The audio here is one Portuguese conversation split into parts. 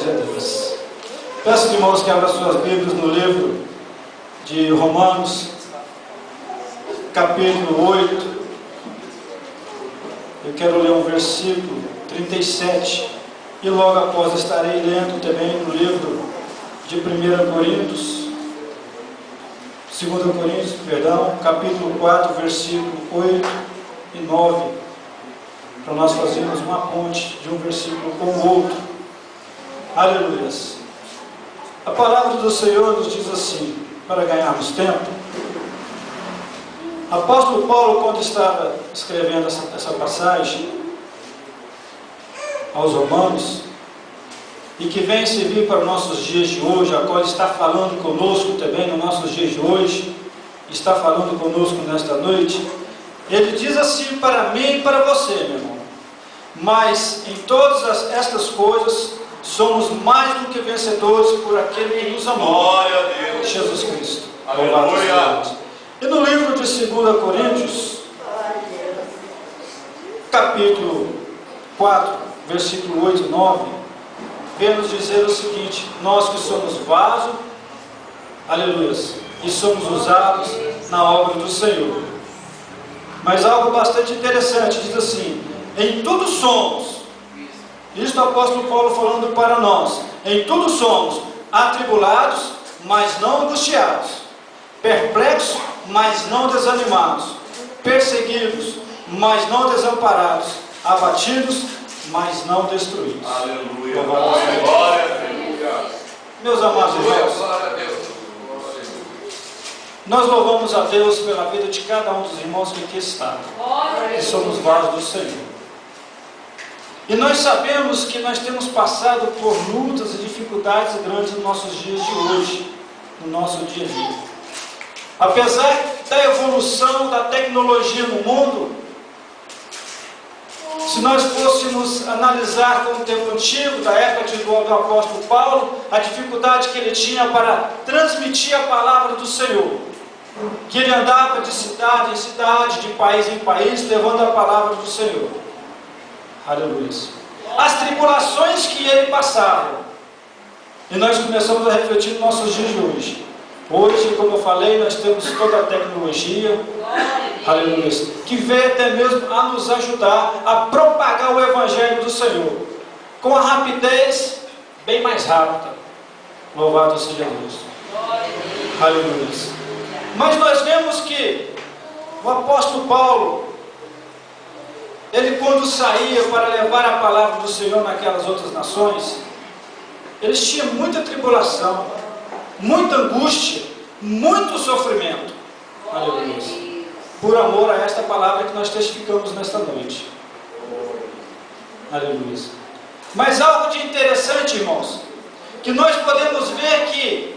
seja Deus. Peço, irmãos, que abram suas Bíblias no livro de Romanos, capítulo 8. Eu quero ler um versículo 37 e logo após estarei lendo também no livro de 1 Coríntios, 2 Coríntios, capítulo 4, versículo 8 e 9, para nós fazermos uma ponte de um versículo com o outro. Aleluias. A palavra do Senhor nos diz assim, para ganharmos tempo. Apóstolo Paulo, quando estava escrevendo essa passagem aos Romanos, e que vem servir para os nossos dias de hoje, a qual está falando conosco também nos nossos dias de hoje, está falando conosco nesta noite, ele diz assim para mim e para você, meu irmão: mas em todas estas coisas somos mais do que vencedores por aquele que nos amou. Glória a Deus. Jesus Cristo. Aleluia. E no livro de 2 Coríntios, capítulo 4, versículo 8 e 9, vem nos dizer o seguinte: nós que somos vaso, aleluia, e somos usados na obra do Senhor. Mas algo bastante interessante, diz assim: em tudo somos, isto o apóstolo Paulo falando para nós, em tudo somos atribulados, mas não angustiados, perplexos, mas não desanimados, perseguidos, mas não desamparados, abatidos, mas não destruídos. Aleluia. Glória a Deus. Meus amados irmãos, Glória a Deus. nós louvamos a Deus pela vida de cada um dos irmãos que aqui está, que somos vasos do Senhor. E nós sabemos que nós temos passado por lutas e dificuldades grandes nos nossos dias de hoje, no nosso dia a dia. Apesar da evolução da tecnologia no mundo, se nós fôssemos analisar com o tempo antigo, da época do apóstolo Paulo, a dificuldade que ele tinha para transmitir a palavra do Senhor, que ele andava de cidade em cidade, de país em país, levando a palavra do Senhor. Aleluia. As tribulações que ele passava, e nós começamos a refletir nos nossos dias de hoje. Hoje, como eu falei, nós temos toda a tecnologia, aleluia, que veio até mesmo a nos ajudar a propagar o Evangelho do Senhor, com a rapidez bem mais rápida. Louvado seja Deus. Aleluia. Mas nós vemos que o apóstolo Paulo, ele quando saía para levar a palavra do Senhor naquelas outras nações, eles tinham muita tribulação, muita angústia, muito sofrimento. Aleluia. Por amor a esta palavra que nós testificamos nesta noite. Aleluia. Mas algo de interessante, irmãos, que nós podemos ver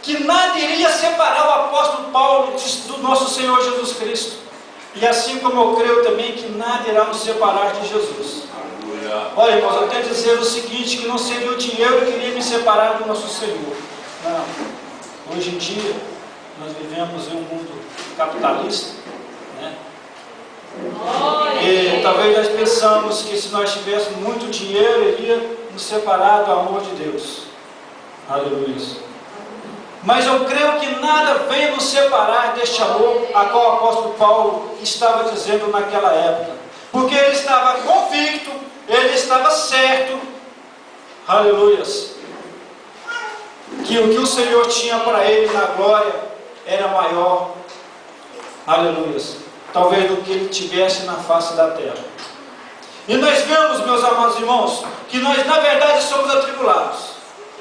que nada iria separar o apóstolo Paulo do nosso Senhor Jesus Cristo. E assim como eu creio também que nada irá nos separar de Jesus. Olha, irmãos, eu quero dizer o seguinte, que não seria o dinheiro que iria me separar do nosso Senhor. Não. Hoje em dia, nós vivemos em um mundo capitalista, né? E talvez nós pensamos que se nós tivéssemos muito dinheiro, iria nos separar do amor de Deus. Aleluia. Mas eu creio que nada vem nos separar deste amor a qual o apóstolo Paulo estava dizendo naquela época. Porque ele estava convicto, ele estava certo, aleluia, que o que o Senhor tinha para ele na glória era maior, aleluia, talvez do que ele tivesse na face da terra. E nós vemos, meus amados irmãos, que nós na verdade somos atribulados.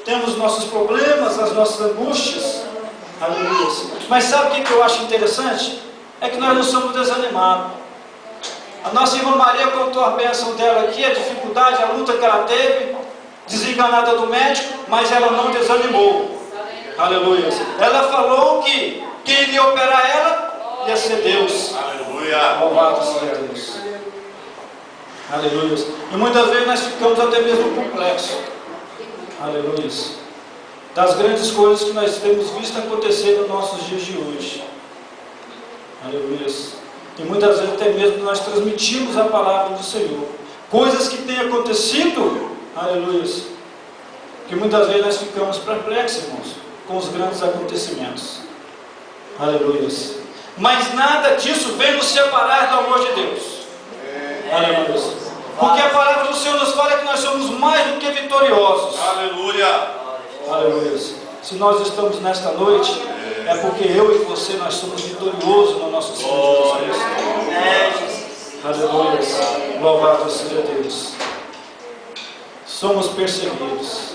Temos nossos problemas, as nossas angústias, aleluia. Mas sabe o que eu acho interessante? É que nós não somos desanimados. A nossa irmã Maria contou a bênção dela aqui, a dificuldade, a luta que ela teve, desenganada do médico, mas ela não desanimou. Aleluia. Ela falou que quem iria operar ela ia ser Deus. Aleluia. Louvado seja Deus. Aleluia. E muitas vezes nós ficamos até mesmo complexos. Aleluia. Das grandes coisas que nós temos visto acontecer nos nossos dias de hoje. Aleluia. E muitas vezes até mesmo nós transmitimos a palavra do Senhor. Coisas que têm acontecido, aleluia, que que muitas vezes nós ficamos perplexos, irmãos, com os grandes acontecimentos. Aleluia. Mas nada disso vem nos separar do amor de Deus. Aleluia. Porque a palavra do Senhor nos fala que nós somos mais do que vitoriosos. Aleluia. Aleluia. Se nós estamos nesta noite, é porque eu e você, nós somos vitoriosos no nosso Senhor Jesus Cristo. Aleluia. Louvado seja Deus. Somos perseguidos.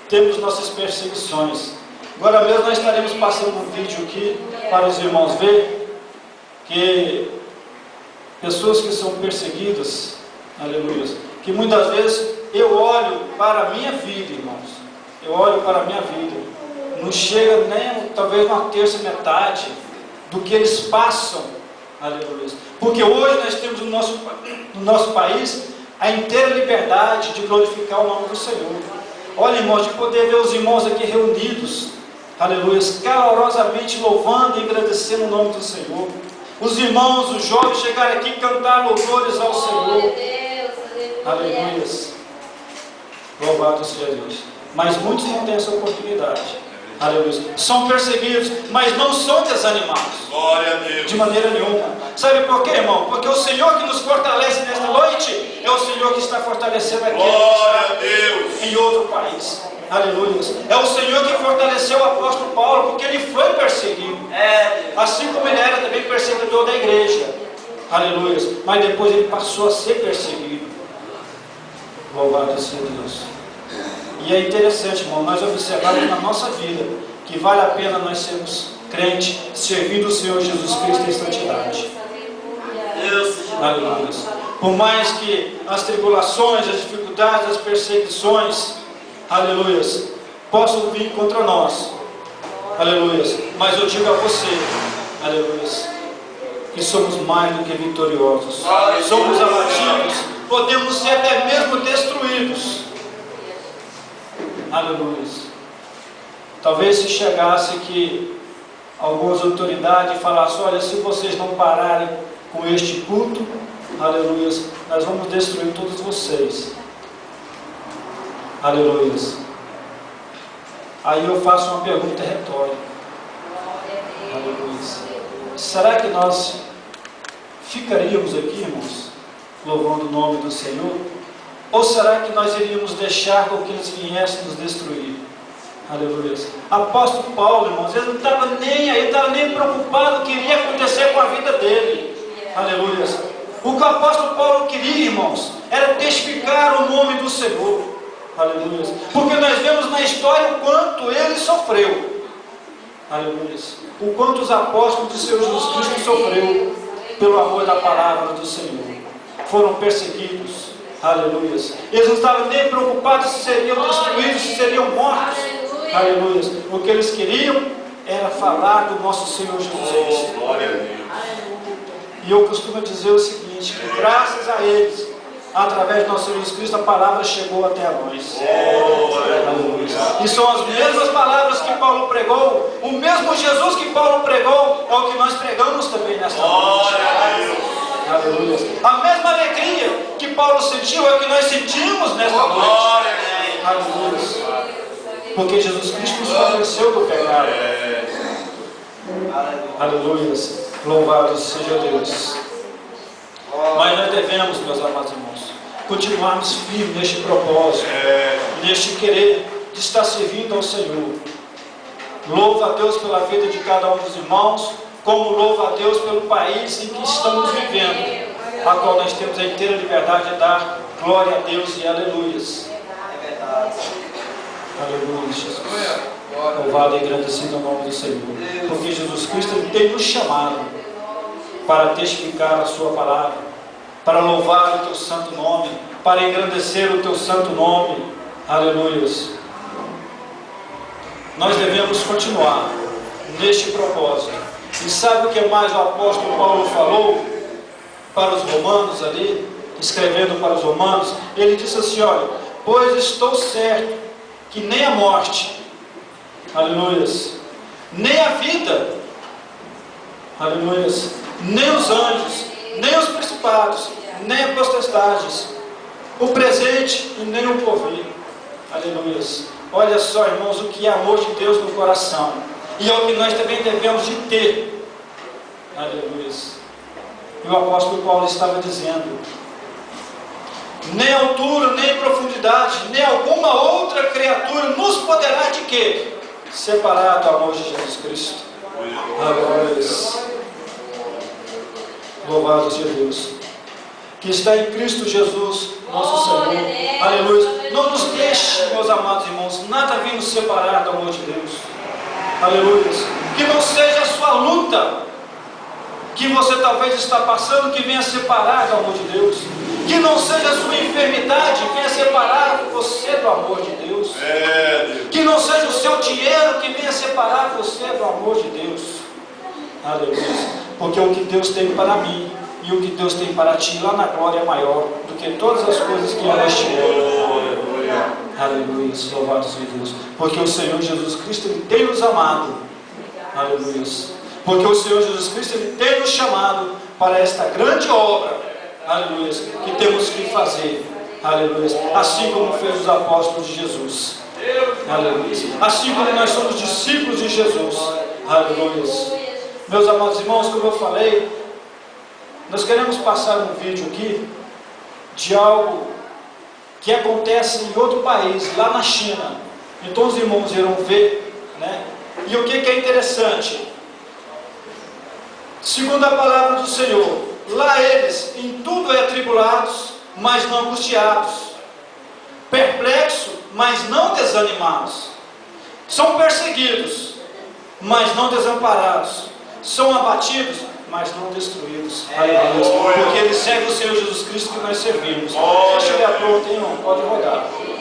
Temos nossas perseguições. Agora mesmo nós estaremos passando um vídeo aqui para os irmãos verem que pessoas que são perseguidas, aleluia, que muitas vezes eu olho para a minha vida, irmãos, eu olho para a minha vida, não chega nem talvez uma terça, metade do que eles passam, aleluia, porque hoje nós temos no nosso país a inteira liberdade de glorificar o nome do Senhor. Olha, irmãos, de poder ver os irmãos aqui reunidos, aleluia, calorosamente louvando e agradecendo o nome do Senhor. Os irmãos, os jovens chegarem aqui e cantar louvores ao Senhor. Aleluia. Louvado seja Deus. Mas muitos não têm essa oportunidade. Aleluia. São perseguidos, mas não são desanimados. Glória a Deus. De maneira nenhuma. Sabe por quê, irmão? Porque o Senhor que nos fortalece nesta noite é o Senhor que está fortalecendo aqui. Glória a Deus. Em outro país. Aleluia. É o Senhor que fortaleceu o apóstolo Paulo, porque ele foi perseguido. Assim como ele era também perseguidor da igreja. Aleluia. Mas depois ele passou a ser perseguido. Louvado seja Deus. E é interessante, irmão, nós observarmos na nossa vida que vale a pena nós sermos crentes, servindo o Senhor Jesus Cristo em santidade. Aleluia. Por mais que as tribulações, as dificuldades, as perseguições, aleluia, possam vir contra nós, aleluia, mas eu digo a você, aleluia, que somos mais do que vitoriosos. Somos abatidos, podemos ser até mesmo destruídos. Aleluia. Talvez se chegasse que algumas autoridades falassem: olha, se vocês não pararem com este culto, aleluia, nós vamos destruir todos vocês. Aleluia. Aí eu faço uma pergunta retórica. Aleluia. Será que nós ficaríamos aqui, irmãos, louvando o nome do Senhor? Ou será que nós iríamos deixar com que eles viessem nos destruir? Aleluia. Apóstolo Paulo, irmãos, ele não estava nem aí, estava nem preocupado com o que iria acontecer com a vida dele. Aleluia. O que o apóstolo Paulo queria, irmãos, era testificar o nome do Senhor. Aleluia. Porque nós vemos na história o quanto ele sofreu. Aleluia. O quanto os apóstolos do Senhor Jesus Cristo sofreu pelo amor da palavra do Senhor. Foram perseguidos. Aleluia. Eles não estavam nem preocupados se seriam destruídos, se seriam mortos. Aleluia. O que eles queriam era falar do nosso Senhor Jesus Cristo. Glória a Deus. E eu costumo dizer o seguinte, que graças a eles, através do nosso Senhor Jesus Cristo, a palavra chegou até a nós. E são as mesmas palavras que Paulo pregou, o mesmo Jesus que Paulo pregou, é o que nós pregamos também nesta noite. Aleluia. A mesma alegria que Paulo sentiu é o que nós sentimos nesta noite. Aleluia. Porque Jesus Cristo nos convenceu do pecado. Aleluia. Louvado seja Deus. Mas nós devemos, meus amados irmãos, continuarmos firmes neste propósito, neste querer de estar servindo ao Senhor. Louva a Deus pela vida de cada um dos irmãos, como louva a Deus pelo país em que estamos vivendo, a qual nós temos a inteira liberdade de dar glória a Deus e aleluias. Aleluia, Jesus. Louvado e agradecido ao nome do Senhor. Porque Jesus Cristo tem nos chamado para testificar a sua palavra, para louvar o teu santo nome, para engrandecer o teu santo nome. Aleluia. Nós devemos continuar neste propósito. E sabe o que mais o apóstolo Paulo falou para os romanos ali, escrevendo para os romanos? Ele disse assim: olha, pois estou certo que nem a morte, aleluia, nem a vida, aleluia, nem os anjos, nem os principados, nem as potestades, o presente e nem o porvir, Aleluia. Olha só, irmãos, o que é amor de Deus no coração. E é o que nós também devemos de ter. Aleluia. E o apóstolo Paulo estava dizendo: nem altura, nem profundidade, nem alguma outra criatura nos poderá de quê? Separar do amor de Jesus Cristo. Aleluia. Louvado seja Deus, que está em Cristo Jesus, nosso Senhor. Aleluia. Não nos deixe, meus amados irmãos, nada vir nos separar do amor de Deus. Aleluia. Que não seja a sua luta que você talvez está passando que venha separar do amor de Deus. Que não seja a sua enfermidade que venha separar você do amor de Deus. Que não seja o seu dinheiro que venha separar você do amor de Deus. Aleluia. Porque o que Deus tem para mim e o que Deus tem para ti lá na glória é maior do que todas as coisas que neste mundo. Aleluia. Louvado seja Deus. Porque o Senhor Jesus Cristo, Ele tem nos amado. Aleluia. Porque o Senhor Jesus Cristo, Ele tem nos chamado para esta grande obra. Aleluia. Que temos que fazer. Aleluia. Assim como fez os apóstolos de Jesus. Aleluia. Assim como nós somos discípulos de Jesus. Aleluia. Meus amados irmãos, como eu falei, nós queremos passar um vídeo aqui de algo que acontece em outro país, lá na China. Então os irmãos irão ver, né? E o que é interessante? Segundo a palavra do Senhor, lá eles em tudo é atribulados, mas não angustiados, perplexos, mas não desanimados, são perseguidos, mas não desamparados, são abatidos, mas não destruídos. Aleluia. Porque eles seguem o Senhor Jesus Cristo que nós servimos. Se estiver pronto, hein, irmão? Pode rodar.